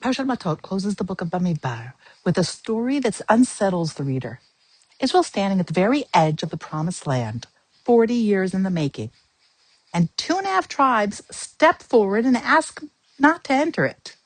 Parshat Matot closes the book of Bamidbar with a story that unsettles the reader. Israel standing at the very edge of the promised land, 40 years in the making, and 2.5 tribes step forward and ask not to enter it.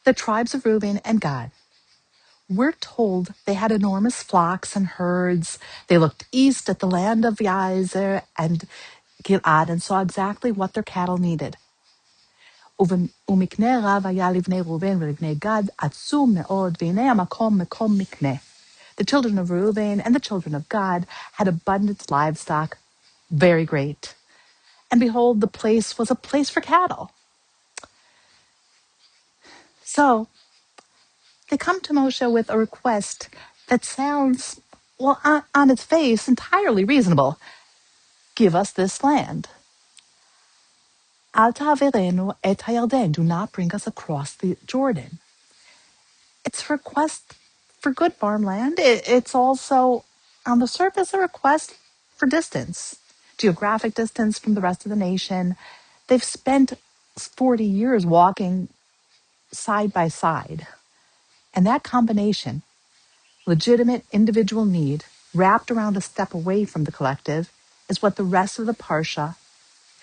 The tribes of Reuben and Gad. We're told they had enormous flocks and herds. They looked east at the land of Yazer and Gilad and saw exactly what their cattle needed. ומקנה רב היה לבני ראובן ולבני גד עצום מאוד, והנה המקום מקום מקנה. The children of Reuben and the children of Gad had abundant livestock, very great. And behold, the place was a place for cattle. So they come to Moshe with a request that sounds, well, on its face, entirely reasonable. Give us this land. Al ta'avirenu et hayarden. Do not bring us across the Jordan. It's a request for good farmland. It's also, on the surface, a request for distance, geographic distance from the rest of the nation. They've spent 40 years walking side by side. And that combination, legitimate individual need, wrapped around a step away from the collective, is what the rest of the Parsha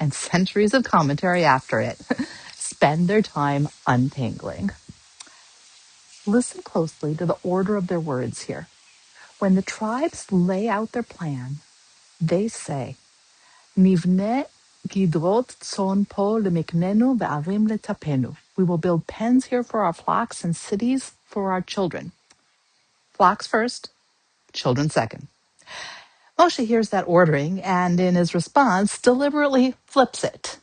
and centuries of commentary after it spend their time untangling. Listen closely to the order of their words here. When the tribes lay out their plan, they say, Nivne gidrot tzon po lemiknenu ve'avim letapenu. We will build pens here for our flocks and cities for our children. Flocks first, children second. Moshe hears that ordering and in his response deliberately flips it.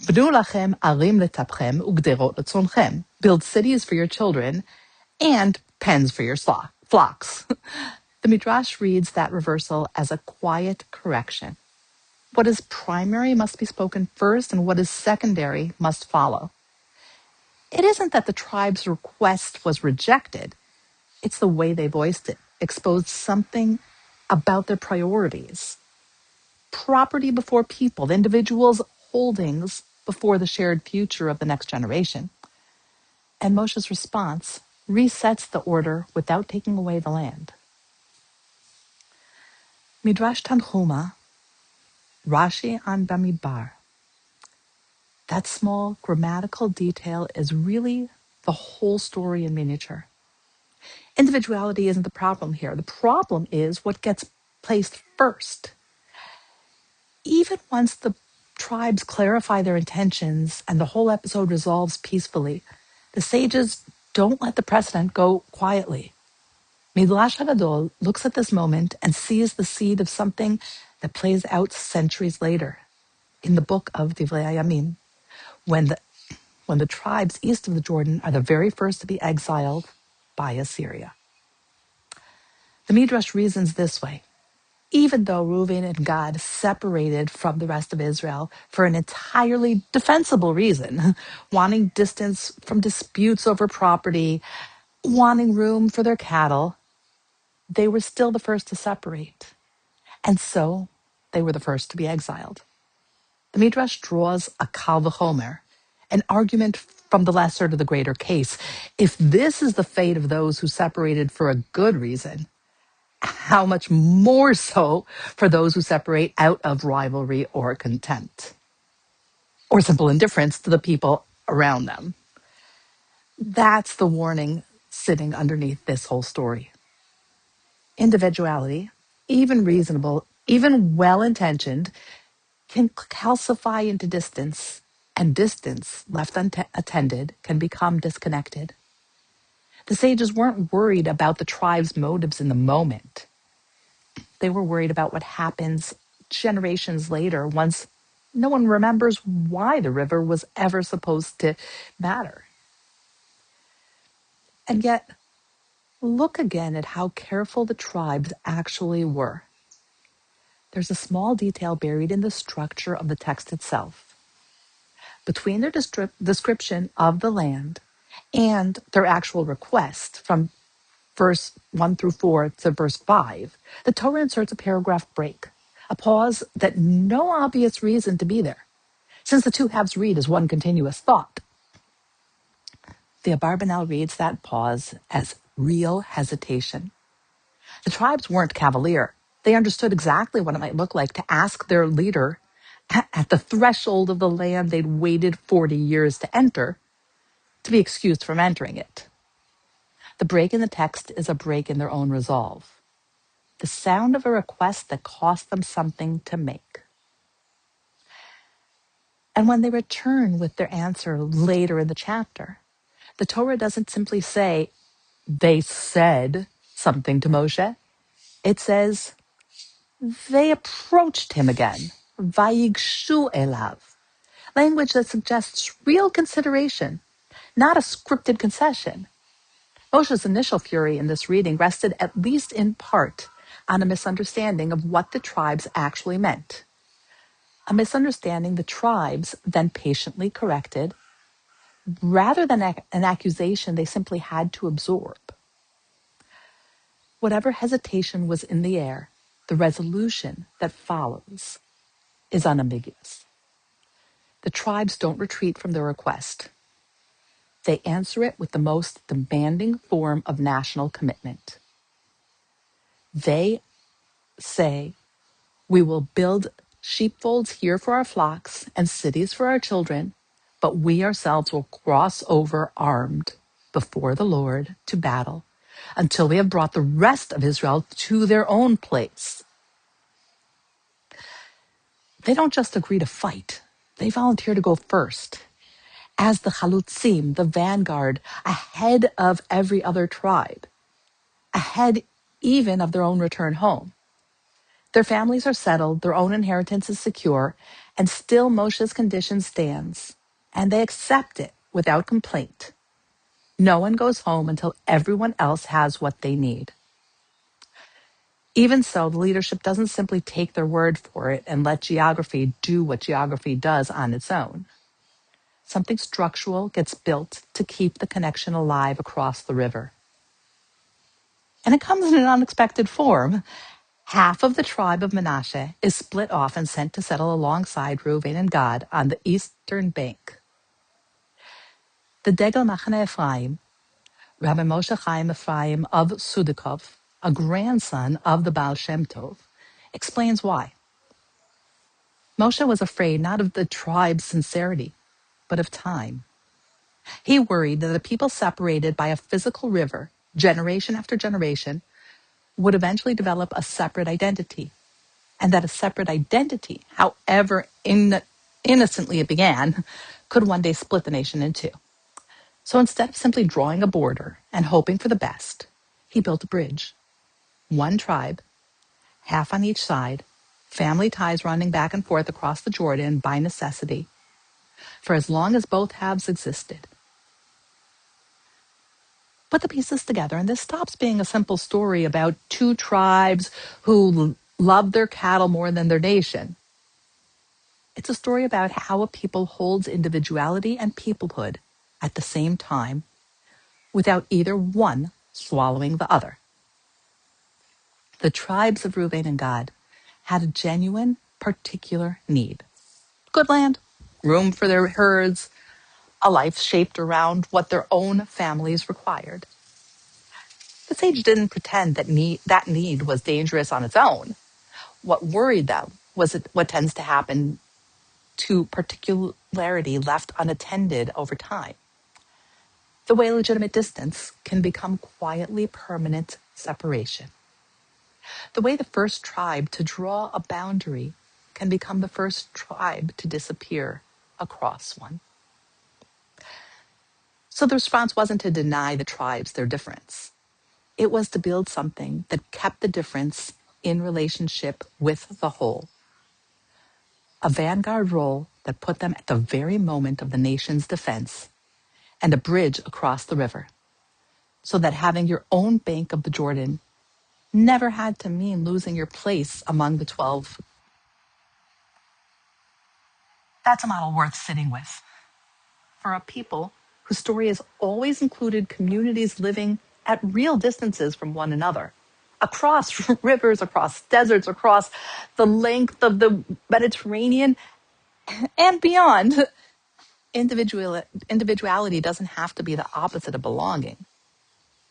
B'nu lachem arim letapchem ugderot letzonechem. Build cities for your children and pens for your flocks. The Midrash reads that reversal as a quiet correction. What is primary must be spoken first, and what is secondary must follow. It isn't that the tribe's request was rejected. It's the way they voiced it, exposed something about their priorities. Property before people, the individual's holdings before the shared future of the next generation. And Moshe's response resets the order without taking away the land. Midrash Tanhuma, Rashi on Bamidbar. That small grammatical detail is really the whole story in miniature. Individuality isn't the problem here. The problem is what gets placed first. Even once the tribes clarify their intentions and the whole episode resolves peacefully, the sages don't let the precedent go quietly. Midrash Hagadol looks at this moment and sees the seed of something that plays out centuries later in the book of Divrei Hayamim, when the tribes east of the Jordan are the very first to be exiled by Assyria. The Midrash reasons this way. Even though Reuben and Gad separated from the rest of Israel for an entirely defensible reason, wanting distance from disputes over property, wanting room for their cattle, they were still the first to separate. And so they were the first to be exiled. The Midrash draws a kal v'chomer, an argument from the lesser to the greater case. If this is the fate of those who separated for a good reason, how much more so for those who separate out of rivalry or contempt, or simple indifference to the people around them. That's the warning sitting underneath this whole story. Individuality, even reasonable, even well-intentioned, can calcify into distance, and distance left unattended can become disconnected. The sages weren't worried about the tribe's motives in the moment. They were worried about what happens generations later once no one remembers why the river was ever supposed to matter. And yet, look again at how careful the tribes actually were. There's a small detail buried in the structure of the text itself. Between their description of the land and their actual request from verse 1 through 4 to verse 5, the Torah inserts a paragraph break, a pause that no obvious reason to be there, since the two halves read as one continuous thought. The Abarbanel reads that pause as real hesitation. The tribes weren't cavalier. They understood exactly what it might look like to ask their leader at the threshold of the land they'd waited 40 years to enter to be excused from entering it. The break in the text is a break in their own resolve. The sound of a request that cost them something to make. And when they return with their answer later in the chapter, the Torah doesn't simply say, they said something to Moshe. It says, they approached him again. Vayigshu elav. Language that suggests real consideration, not a scripted concession. Moshe's initial fury in this reading rested at least in part on a misunderstanding of what the tribes actually meant. A misunderstanding the tribes then patiently corrected, rather than an accusation they simply had to absorb. Whatever hesitation was in the air, the resolution that follows is unambiguous. The tribes don't retreat from their request. They answer it with the most demanding form of national commitment. They say, we will build sheepfolds here for our flocks and cities for our children, but we ourselves will cross over armed before the Lord to battle until we have brought the rest of Israel to their own place. They don't just agree to fight. They volunteer to go first. As the chalutzim, the vanguard, ahead of every other tribe, ahead even of their own return home. Their families are settled, their own inheritance is secure, and still Moshe's condition stands, and they accept it without complaint. No one goes home until everyone else has what they need. Even so, the leadership doesn't simply take their word for it and let geography do what geography does on its own. Something structural gets built to keep the connection alive across the river. And it comes in an unexpected form. Half of the tribe of Manasseh is split off and sent to settle alongside Reuven and Gad on the eastern bank. The Degel Machane Ephraim, Rabbi Moshe Chaim Ephraim of Sudikov, a grandson of the Baal Shem Tov, explains why. Moshe was afraid not of the tribe's sincerity, but of time. He worried that the people separated by a physical river, generation after generation, would eventually develop a separate identity, and that a separate identity, however innocently it began, could one day split the nation in two. So instead of simply drawing a border and hoping for the best, he built a bridge. One tribe, half on each side, family ties running back and forth across the Jordan by necessity, for as long as both halves existed. Put the pieces together, and this stops being a simple story about two tribes who love their cattle more than their nation. It's a story about how a people holds individuality and peoplehood at the same time without either one swallowing the other. The tribes of Reuven and Gad had a genuine, particular need. Good land, room for their herds, a life shaped around what their own families required. The sage didn't pretend that need was dangerous on its own. What worried them was what tends to happen to particularity left unattended over time. The way legitimate distance can become quietly permanent separation. The way the first tribe to draw a boundary can become the first tribe to disappear across one. So the response wasn't to deny the tribes their difference. It was to build something that kept the difference in relationship with the whole. A vanguard role that put them at the very moment of the nation's defense, and a bridge across the river, so that having your own bank of the Jordan never had to mean losing your place among the 12. That's a model worth sitting with. For a people whose story has always included communities living at real distances from one another, across rivers, across deserts, across the length of the Mediterranean and beyond. Individuality doesn't have to be the opposite of belonging,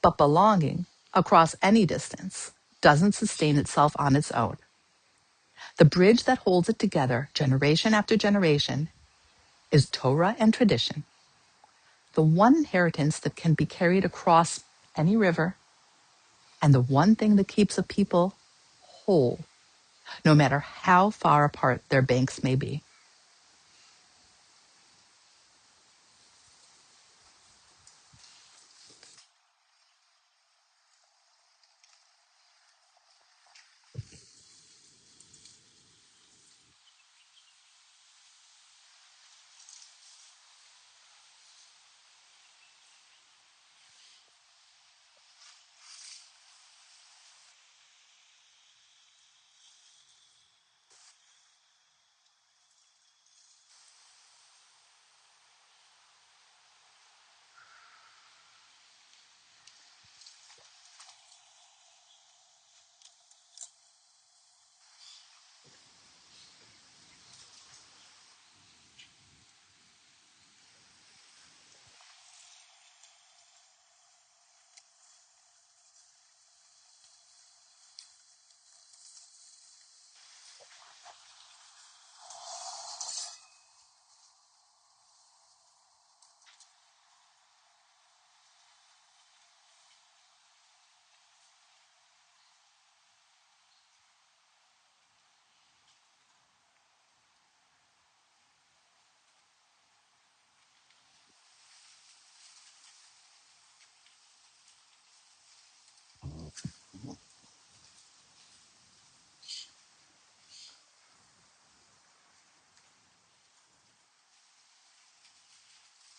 but belonging across any distance doesn't sustain itself on its own. The bridge that holds it together, generation after generation, is Torah and tradition, the one inheritance that can be carried across any river, and the one thing that keeps a people whole, no matter how far apart their banks may be.